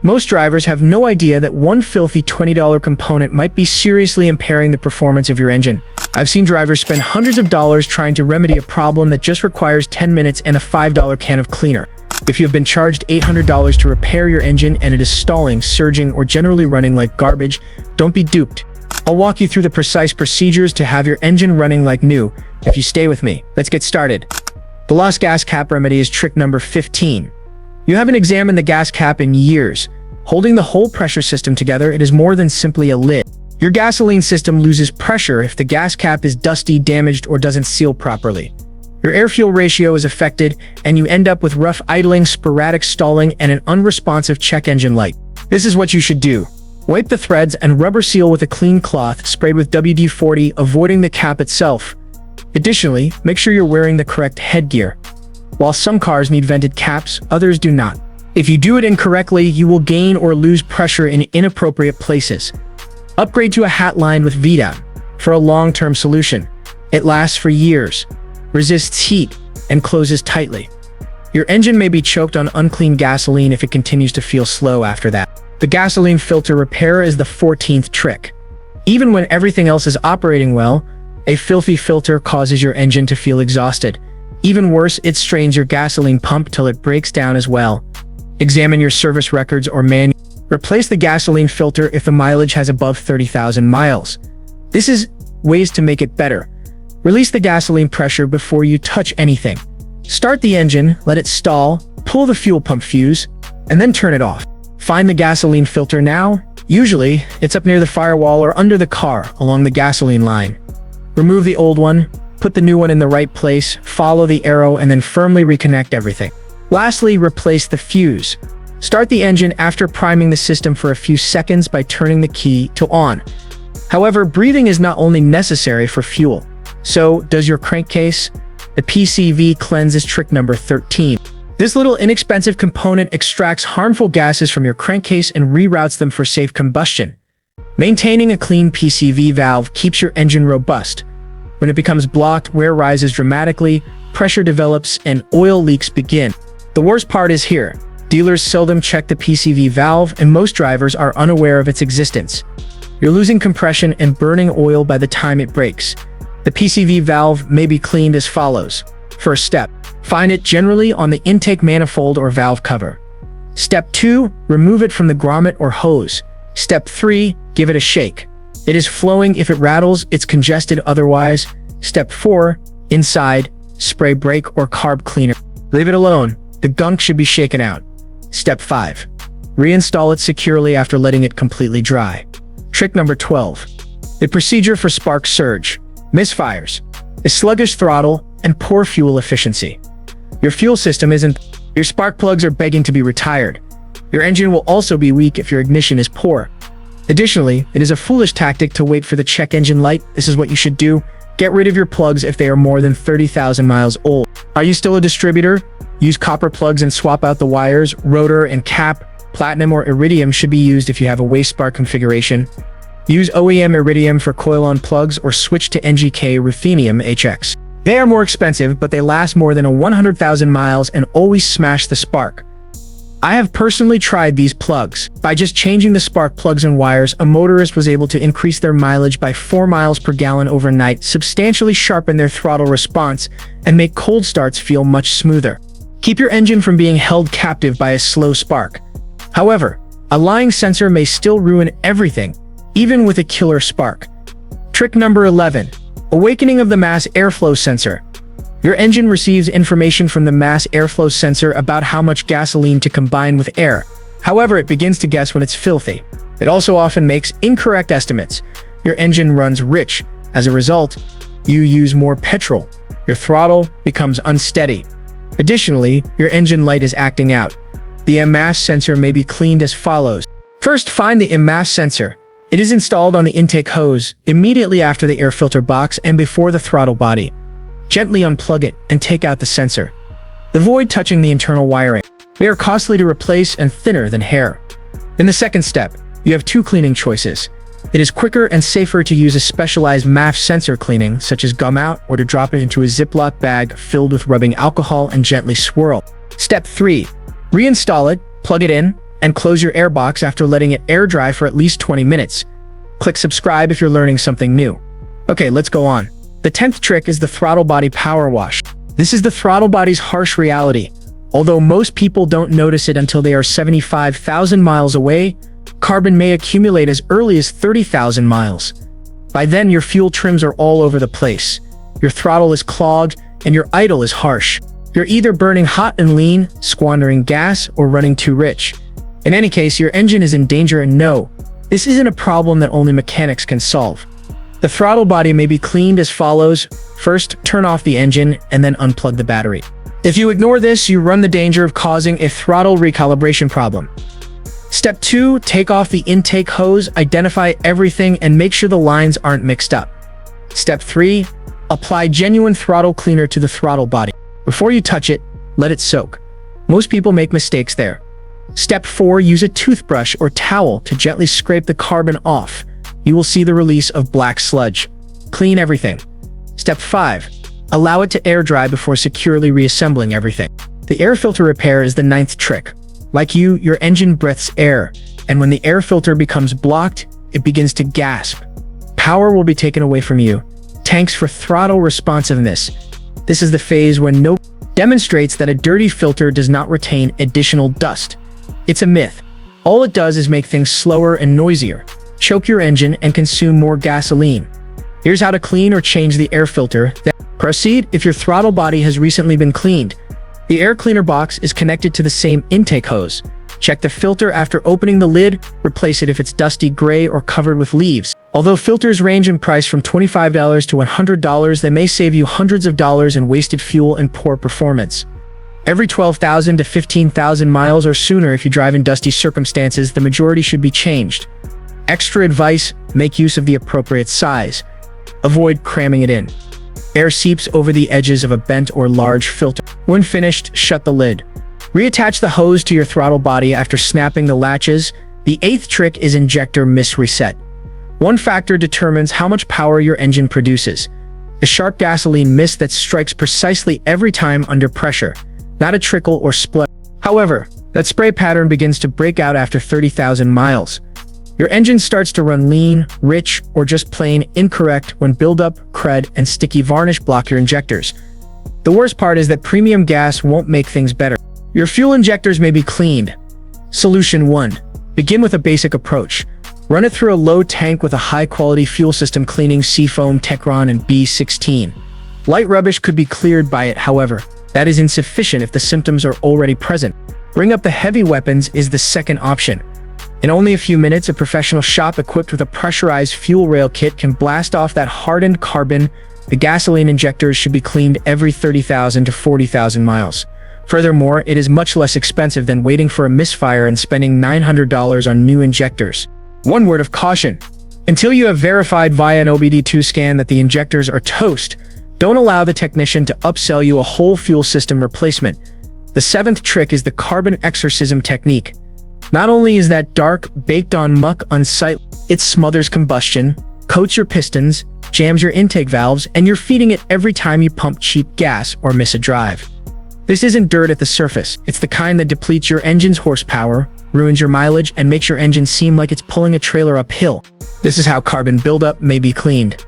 Most drivers have no idea that one filthy $20 component might be seriously impairing the performance of your engine. I've seen drivers spend hundreds of dollars trying to remedy a problem that just requires 10 minutes and a $5 can of cleaner. If you have been charged $800 to repair your engine and it is stalling, surging, or generally running like garbage, don't be duped. I'll walk you through the precise procedures to have your engine running like new if you stay with me. Let's get started. The lost gas cap remedy is trick number 15. You haven't examined the gas cap in years. Holding the whole pressure system together, it is more than simply a lid. Your gasoline system loses pressure if the gas cap is dusty, damaged, or doesn't seal properly. Your air-fuel ratio is affected, and you end up with rough idling, sporadic stalling, and an unresponsive check engine light. This is what you should do. Wipe the threads and rubber seal with a clean cloth sprayed with WD-40, avoiding the cap itself. Additionally, make sure you're wearing the correct headgear. While some cars need vented caps, others do not. If you do it incorrectly, you will gain or lose pressure in inappropriate places. Upgrade to a hat lined with VDAP for a long-term solution. It lasts for years, resists heat, and closes tightly. Your engine may be choked on unclean gasoline if it continues to feel slow after that. The gasoline filter repair is the 14th trick. Even when everything else is operating well, a filthy filter causes your engine to feel exhausted. Even worse, it strains your gasoline pump till it breaks down as well. Examine your service records or manual. Replace the gasoline filter if the mileage has above 30,000 miles. This is ways to make it better. Release the gasoline pressure before you touch anything. Start the engine, let it stall, pull the fuel pump fuse, and then turn it off. Find the gasoline filter now. Usually, it's up near the firewall or under the car along the gasoline line. Remove the old one, put the new one in the right place, follow the arrow, and then firmly reconnect everything. Lastly, replace the fuse. Start the engine after priming the system for a few seconds by turning the key to on. However, breathing is not only necessary for fuel. So, does your crankcase? The PCV Cleanse is trick number 13. This little inexpensive component extracts harmful gases from your crankcase and reroutes them for safe combustion. Maintaining a clean PCV valve keeps your engine robust. When it becomes blocked, wear rises dramatically, pressure develops, and oil leaks begin. The worst part is here. Dealers seldom check the PCV valve, and most drivers are unaware of its existence. You're losing compression and burning oil by the time it breaks. The PCV valve may be cleaned as follows. First step, find it generally on the intake manifold or valve cover. Step 2, remove it from the grommet or hose. Step 3, give it a shake. It is flowing if it rattles, it's congested otherwise. Step 4, inside, spray brake or carb cleaner. Leave it alone, the gunk should be shaken out. Step 5, reinstall it securely after letting it completely dry. Trick number 12, the procedure for spark surge, misfires, a sluggish throttle, and poor fuel efficiency. Your fuel system isn't. Your spark plugs are begging to be retired. Your engine will also be weak if your ignition is poor. Additionally, it is a foolish tactic to wait for the check engine light. This is what you should do. Get rid of your plugs if they are more than 30,000 miles old. Are you still a distributor? Use copper plugs and swap out the wires. Rotor and cap, platinum or iridium should be used if you have a waste spark configuration. Use OEM iridium for coil-on plugs or switch to NGK ruthenium HX. They are more expensive, but they last more than 100,000 miles and always smash the spark. I have personally tried these plugs. By just changing the spark plugs and wires, a motorist was able to increase their mileage by 4 miles per gallon overnight, substantially sharpen their throttle response, and make cold starts feel much smoother. Keep your engine from being held captive by a slow spark. However, a lying sensor may still ruin everything, even with a killer spark. Trick number 11. Awakening of the mass airflow sensor. Your engine receives information from the mass airflow sensor about how much gasoline to combine with air. However, it begins to guess when it's filthy. It also often makes incorrect estimates. Your engine runs rich. As a result, you use more petrol. Your throttle becomes unsteady. Additionally, your engine light is acting out. The mass sensor may be cleaned as follows. First, find the mass sensor. It is installed on the intake hose, immediately after the air filter box and before the throttle body. Gently unplug it and take out the sensor. Avoid touching the internal wiring. They are costly to replace and thinner than hair. In the second step, you have 2 cleaning choices. It is quicker and safer to use a specialized MAF sensor cleaning, such as gum out, or to drop it into a Ziploc bag filled with rubbing alcohol and gently swirl. Step 3. Reinstall it, plug it in, and close your airbox after letting it air dry for at least 20 minutes. Click subscribe if you're learning something new. Okay, let's go on. The 10th trick is the throttle body power wash. This is the throttle body's harsh reality. Although most people don't notice it until they are 75,000 miles away, carbon may accumulate as early as 30,000 miles. By then, your fuel trims are all over the place. Your throttle is clogged, and your idle is harsh. You're either burning hot and lean, squandering gas, or running too rich. In any case, your engine is in danger, and no, this isn't a problem that only mechanics can solve. The throttle body may be cleaned as follows. First, turn off the engine and then unplug the battery. If you ignore this, you run the danger of causing a throttle recalibration problem. Step 2, take off the intake hose, identify everything, and make sure the lines aren't mixed up. Step 3, apply genuine throttle cleaner to the throttle body. Before you touch it, let it soak. Most people make mistakes there. Step 4, use a toothbrush or towel to gently scrape the carbon off. You will see the release of black sludge. Clean everything. Step 5, allow it to air dry before securely reassembling everything. The air filter repair is the 9th trick. Like you, your engine breathes air, and when the air filter becomes blocked, it begins to gasp. Power will be taken away from you. Tanks for throttle responsiveness. This is the phase when no demonstrates that a dirty filter does not retain additional dust. It's a myth. All it does is make things slower and noisier, choke your engine, and consume more gasoline. Here's how to clean or change the air filter. Then proceed if your throttle body has recently been cleaned. The air cleaner box is connected to the same intake hose. Check the filter after opening the lid. Replace it if it's dusty, gray, or covered with leaves. Although filters range in price from $25 to $100, they may save you hundreds of dollars in wasted fuel and poor performance. Every 12,000 to 15,000 miles or sooner if you drive in dusty circumstances, the majority should be changed. Extra advice, make use of the appropriate size. Avoid cramming it in. Air seeps over the edges of a bent or large filter. When finished, shut the lid. Reattach the hose to your throttle body after snapping the latches. The 8th trick is Injector Misset reset. One factor determines how much power your engine produces. The sharp gasoline mist that strikes precisely every time under pressure, not a trickle or splutter. However, that spray pattern begins to break out after 30,000 miles. Your engine starts to run lean, rich, or just plain incorrect when buildup, crud, and sticky varnish block your injectors. The worst part is that premium gas won't make things better. Your fuel injectors may be cleaned. Solution 1. Begin with a basic approach. Run it through a low tank with a high-quality fuel system cleaning Seafoam, Techron, and B16. Light rubbish could be cleared by it, however. That is insufficient if the symptoms are already present. Bring up the heavy weapons is the second option. In only a few minutes, a professional shop equipped with a pressurized fuel rail kit can blast off that hardened carbon. The gasoline injectors should be cleaned every 30,000 to 40,000 miles. Furthermore, it is much less expensive than waiting for a misfire and spending $900 on new injectors. One word of caution. Until you have verified via an OBD2 scan that the injectors are toast, don't allow the technician to upsell you a whole fuel system replacement. The 7th trick is the carbon exorcism technique. Not only is that dark, baked-on muck unsightly, it smothers combustion, coats your pistons, jams your intake valves, and you're feeding it every time you pump cheap gas or miss a drive. This isn't dirt at the surface. It's the kind that depletes your engine's horsepower, ruins your mileage, and makes your engine seem like it's pulling a trailer uphill. This is how carbon buildup may be cleaned.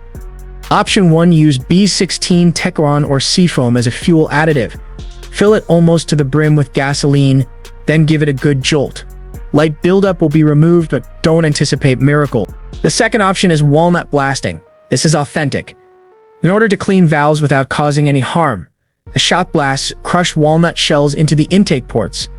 Option 1. Use B16 Techron or Seafoam as a fuel additive. Fill it almost to the brim with gasoline, then give it a good jolt. Light buildup will be removed, but don't anticipate miracle. The second option is walnut blasting. This is authentic. In order to clean valves without causing any harm, the shot blasts crushed walnut shells into the intake ports.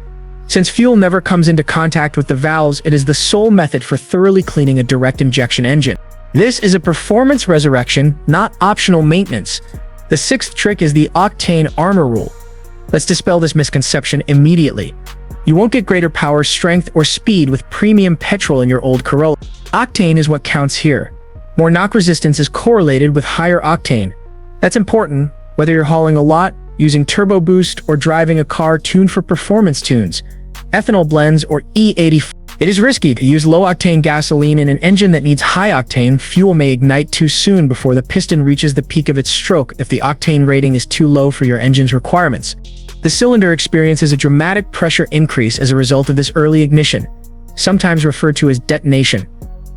Since fuel never comes into contact with the valves, it is the sole method for thoroughly cleaning a direct injection engine. This is a performance resurrection, not optional maintenance. The 6th trick is the octane armor rule. Let's dispel this misconception immediately. You won't get greater power, strength, or speed with premium petrol in your old Corolla. Octane is what counts here. More knock resistance is correlated with higher octane. That's important, whether you're hauling a lot, using turbo boost, or driving a car tuned for performance tunes, ethanol blends, or E84. It is risky to use low-octane gasoline in an engine that needs high-octane. Fuel may ignite too soon before the piston reaches the peak of its stroke if the octane rating is too low for your engine's requirements. The cylinder experiences a dramatic pressure increase as a result of this early ignition, sometimes referred to as detonation.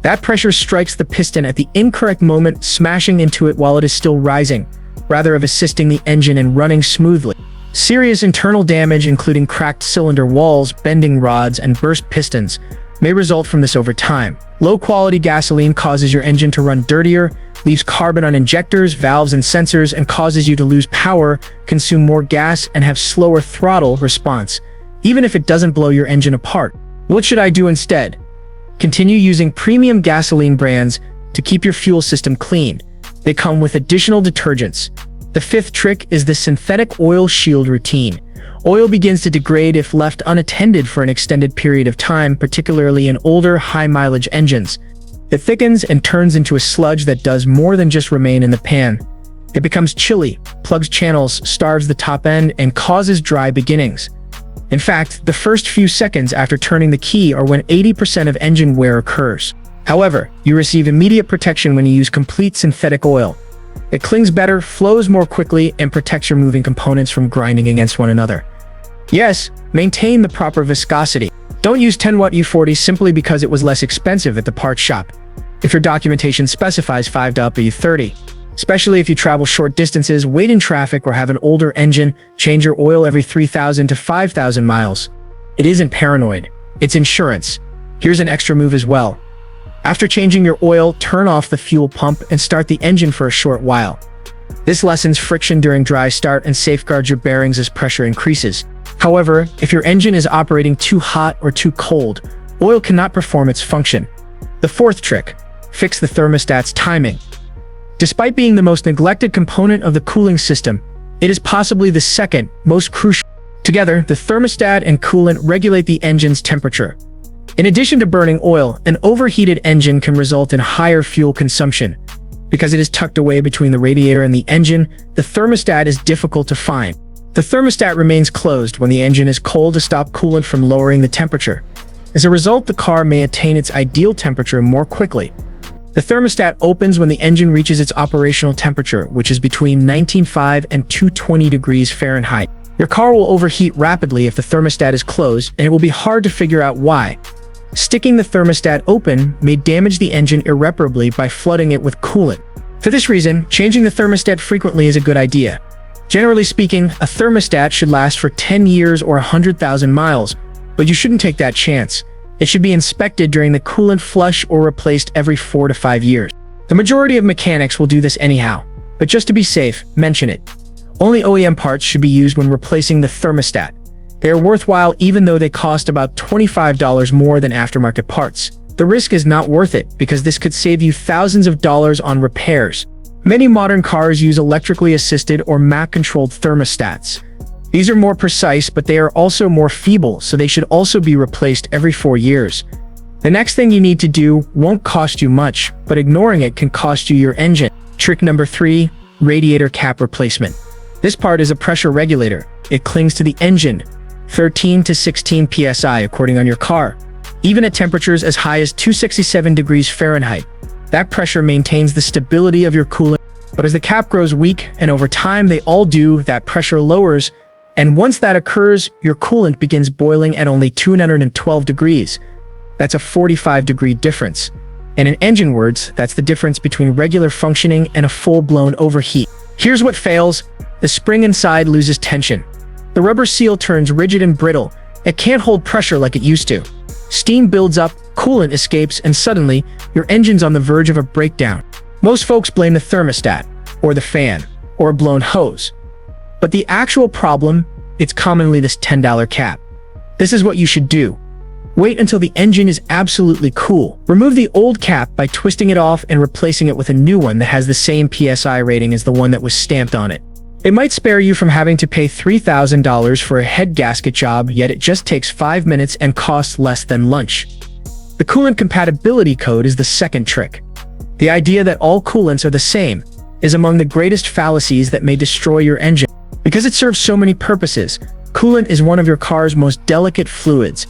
That pressure strikes the piston at the incorrect moment, smashing into it while it is still rising, rather than assisting the engine in running smoothly. Serious internal damage, including cracked cylinder walls, bending rods, and burst pistons, may result from this over time. Low-quality gasoline causes your engine to run dirtier, leaves carbon on injectors, valves, and sensors, and causes you to lose power, consume more gas, and have slower throttle response, even if it doesn't blow your engine apart. What should I do instead? Continue using premium gasoline brands to keep your fuel system clean. They come with additional detergents. The fifth trick is the synthetic oil shield routine. Oil begins to degrade if left unattended for an extended period of time, particularly in older, high-mileage engines. It thickens and turns into a sludge that does more than just remain in the pan. It becomes chilly, plugs channels, starves the top end, and causes dry beginnings. In fact, the first few seconds after turning the key are when 80% of engine wear occurs. However, you receive immediate protection when you use complete synthetic oil. It clings better, flows more quickly, and protects your moving components from grinding against one another. Yes, maintain the proper viscosity. Don't use 10-watt U40 simply because it was less expensive at the parts shop. If your documentation specifies 5-watt U30, especially if you travel short distances, wait in traffic, or have an older engine, change your oil every 3,000 to 5,000 miles. It isn't paranoid, it's insurance. Here's an extra move as well. After changing your oil, turn off the fuel pump and start the engine for a short while. This lessens friction during dry start and safeguards your bearings as pressure increases. However, if your engine is operating too hot or too cold, oil cannot perform its function. The fourth trick: fix the thermostat's timing. Despite being the most neglected component of the cooling system, it is possibly the second most crucial. Together, the thermostat and coolant regulate the engine's temperature. In addition to burning oil, an overheated engine can result in higher fuel consumption. Because it is tucked away between the radiator and the engine, the thermostat is difficult to find. The thermostat remains closed when the engine is cold to stop coolant from lowering the temperature. As a result, the car may attain its ideal temperature more quickly. The thermostat opens when the engine reaches its operational temperature, which is between 19.5 and 220 degrees Fahrenheit. Your car will overheat rapidly if the thermostat is closed, and it will be hard to figure out why. Sticking the thermostat open may damage the engine irreparably by flooding it with coolant. For this reason, changing the thermostat frequently is a good idea. Generally speaking, a thermostat should last for 10 years or 100,000 miles, but you shouldn't take that chance. It should be inspected during the coolant flush or replaced every 4 to 5 years. The majority of mechanics will do this anyhow, but just to be safe, mention it. Only OEM parts should be used when replacing the thermostat. They are worthwhile even though they cost about $25 more than aftermarket parts. The risk is not worth it because this could save you thousands of dollars on repairs. Many modern cars use electrically assisted or map-controlled thermostats. These are more precise, but they are also more feeble, so they should also be replaced every 4 years. The next thing you need to do won't cost you much, but ignoring it can cost you your engine. Trick number 3, radiator cap replacement. This part is a pressure regulator. It clings to the engine, 13 to 16 psi according on your car, even at temperatures as high as 267 degrees Fahrenheit. That pressure maintains the stability of your coolant, but as the cap grows weak, and over time they all do, that pressure lowers, and once that occurs, your coolant begins boiling at only 212 degrees. That's a 45-degree difference. And in engine words, that's the difference between regular functioning and a full-blown overheat. Here's what fails: the spring inside loses tension. The rubber seal turns rigid and brittle. It can't hold pressure like it used to. Steam builds up, coolant escapes, and suddenly, your engine's on the verge of a breakdown. Most folks blame the thermostat, or the fan, or a blown hose. But the actual problem, it's commonly this $10 cap. This is what you should do. Wait until the engine is absolutely cool. Remove the old cap by twisting it off and replacing it with a new one that has the same PSI rating as the one that was stamped on it. It might spare you from having to pay $3,000 for a head gasket job, yet it just takes 5 minutes and costs less than lunch. The coolant compatibility code is the second trick. The idea that all coolants are the same is among the greatest fallacies that may destroy your engine. Because it serves so many purposes, coolant is one of your car's most delicate fluids.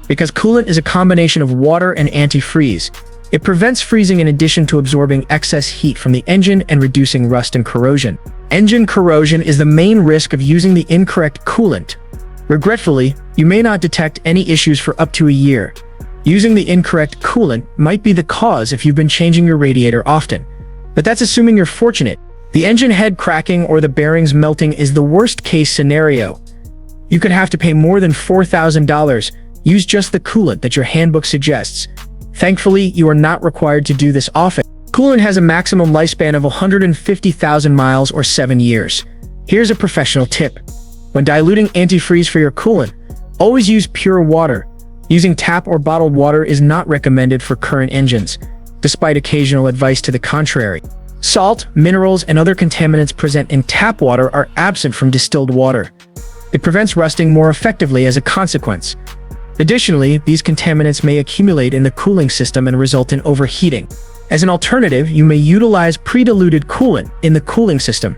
Because coolant is a combination of water and antifreeze, it prevents freezing in addition to absorbing excess heat from the engine and reducing rust and corrosion. Engine corrosion is the main risk of using the incorrect coolant. Regretfully, you may not detect any issues for up to a year. Using the incorrect coolant might be the cause if you've been changing your radiator often. But that's assuming you're fortunate. The engine head cracking or the bearings melting is the worst case scenario. You could have to pay more than $4,000. Use just the coolant that your handbook suggests. Thankfully, you are not required to do this often. Coolant has a maximum lifespan of 150,000 miles or 7 years. Here's a professional tip. When diluting antifreeze for your coolant, always use pure water. Using tap or bottled water is not recommended for current engines, despite occasional advice to the contrary. Salt, minerals, and other contaminants present in tap water are absent from distilled water. It prevents rusting more effectively as a consequence. Additionally, these contaminants may accumulate in the cooling system and result in overheating. As an alternative, you may utilize pre-diluted coolant in the cooling system.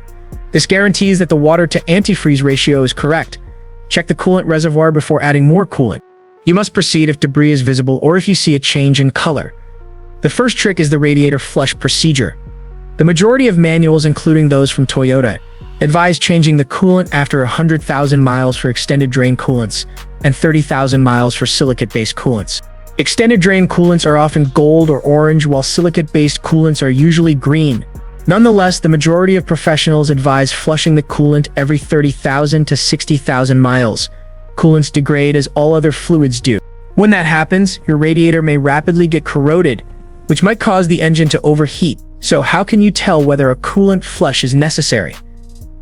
This guarantees that the water-to-antifreeze ratio is correct. Check the coolant reservoir before adding more coolant. You must proceed if debris is visible or if you see a change in color. The first trick is the radiator flush procedure. The majority of manuals, including those from Toyota, advise changing the coolant after 100,000 miles for extended drain coolants and 30,000 miles for silicate-based coolants. Extended drain coolants are often gold or orange, while silicate-based coolants are usually green. Nonetheless, the majority of professionals advise flushing the coolant every 30,000 to 60,000 miles. Coolants degrade as all other fluids do. When that happens, your radiator may rapidly get corroded, which might cause the engine to overheat. So how can you tell whether a coolant flush is necessary?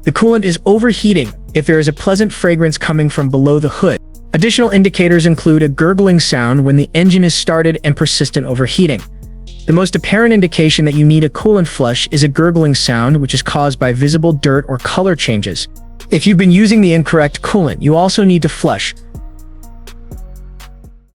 The coolant is overheating if there is a pleasant fragrance coming from below the hood. Additional indicators include a gurgling sound when the engine is started and persistent overheating. The most apparent indication that you need a coolant flush is a gurgling sound, which is caused by visible dirt or color changes. If you've been using the incorrect coolant, you also need to flush,